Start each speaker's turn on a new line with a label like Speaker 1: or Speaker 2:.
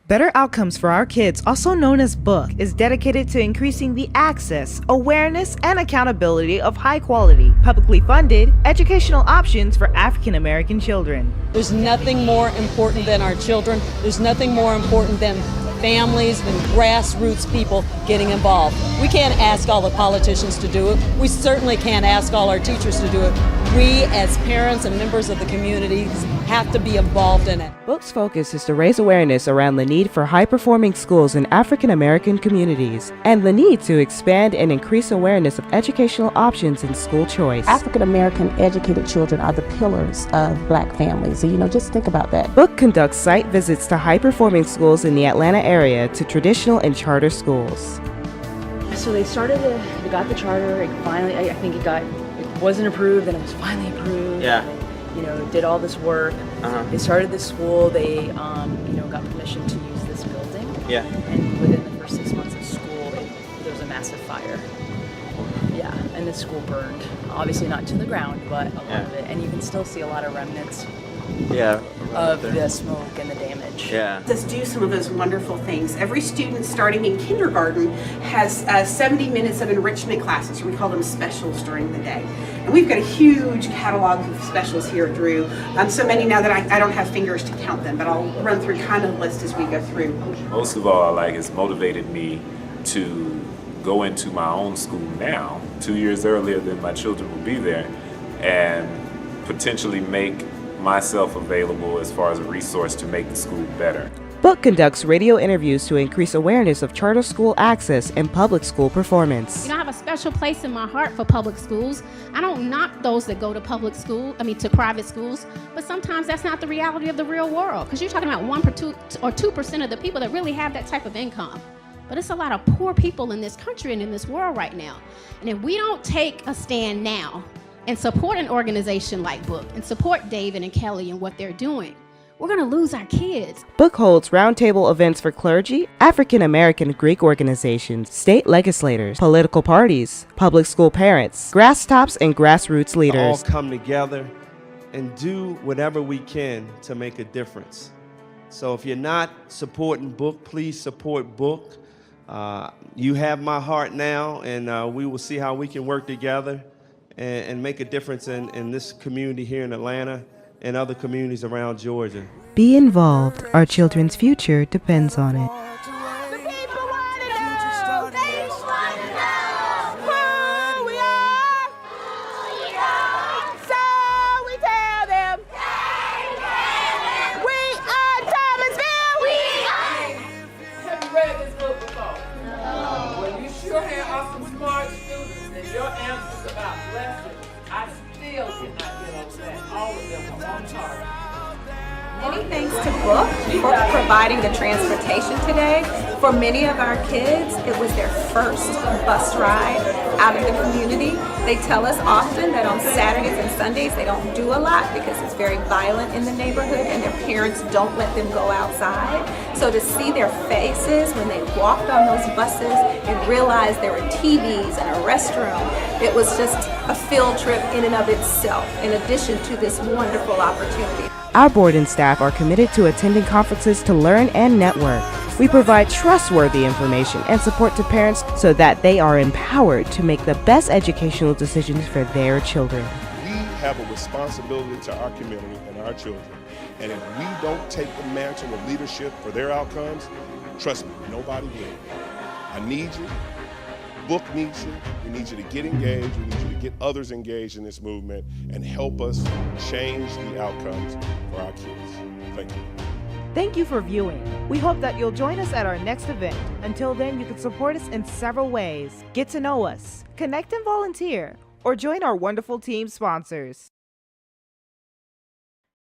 Speaker 1: Better Outcomes for Our Kids, also known as BOOK, is dedicated to increasing the access, awareness, and accountability of high-quality, publicly funded educational options for African American children.
Speaker 2: There's nothing more important than our children. There's nothing more important than families and grassroots people getting involved. We can't ask all the politicians to do it. We certainly can't ask all our teachers to do it. We, as parents and members of the communities, have to be involved in it.
Speaker 1: BOOK's focus is to raise awareness around the need for high-performing schools in African American communities and the need to expand and increase awareness of educational options in school choice.
Speaker 3: African American educated children are the pillars of Black families. So, just think about that.
Speaker 1: BOOK conducts site visits to high-performing schools in the Atlanta area, to traditional and charter schools.
Speaker 4: So they got the charter. It finally, I think it wasn't approved, then it was finally approved.
Speaker 5: Yeah.
Speaker 4: Did all this work. They started this school. They, got permission to use this building.
Speaker 5: Yeah.
Speaker 4: And within the first 6 months of school, there was a massive fire. Yeah, and the school burned. Obviously not to the ground, but a lot of it. And you can still see a lot of remnants. Of the smoke and the damage.
Speaker 5: Yeah.
Speaker 6: Let's do some of those wonderful things. Every student starting in kindergarten has 70 minutes of enrichment classes. We call them specials during the day. And we've got a huge catalog of specials here, Drew. So many now that I don't have fingers to count them, but I'll run through kind of the list as we go through.
Speaker 7: Most of all, it's motivated me to go into my own school now, 2 years earlier than my children will be there, and potentially make myself available as far as a resource to make the school better.
Speaker 1: BOOK conducts radio interviews to increase awareness of charter school access and public school performance.
Speaker 8: I have a special place in my heart for public schools. I don't knock those that go to to private schools, but sometimes that's not the reality of the real world, because you're talking about 1% or 2% of the people that really have that type of income. But it's a lot of poor people in this country and in this world right now. And if we don't take a stand now and support an organization like BOOK and support David and Kelly and what they're doing, we're going to lose our kids.
Speaker 1: BOOK holds roundtable events for clergy, African American Greek organizations, state legislators, political parties, public school parents, grass tops, and grassroots leaders.
Speaker 9: All come together and do whatever we can to make a difference. So if you're not supporting BOOK, please support BOOK. You have my heart now, and we will see how we can work together and make a difference in this community here in Atlanta and other communities around Georgia.
Speaker 1: Be involved. Our children's future depends on it.
Speaker 10: Many thanks to BOOK for providing the transportation today. For many of our kids, it was their first bus ride out of the community. They tell us often that on Saturdays and Sundays they don't do a lot because it's very violent in the neighborhood and their parents don't let them go outside. So to see their faces when they walked on those buses and realized there were TVs and a restroom, it was just a field trip in and of itself, in addition to this wonderful opportunity.
Speaker 1: Our board and staff are committed to attending conferences to learn and network. We provide trustworthy information and support to parents so that they are empowered to make the best educational decisions for their children.
Speaker 11: We have a responsibility to our community and our children, and if we don't take the mantle of leadership for their outcomes, trust me, nobody will. I need you. BOOK needs you. We need you to get engaged. We need you to get others engaged in this movement and help us change the outcomes for our kids. Thank you.
Speaker 1: Thank you for viewing. We hope that you'll join us at our next event. Until then, you can support us in several ways. Get to know us, connect and volunteer, or join our wonderful team sponsors.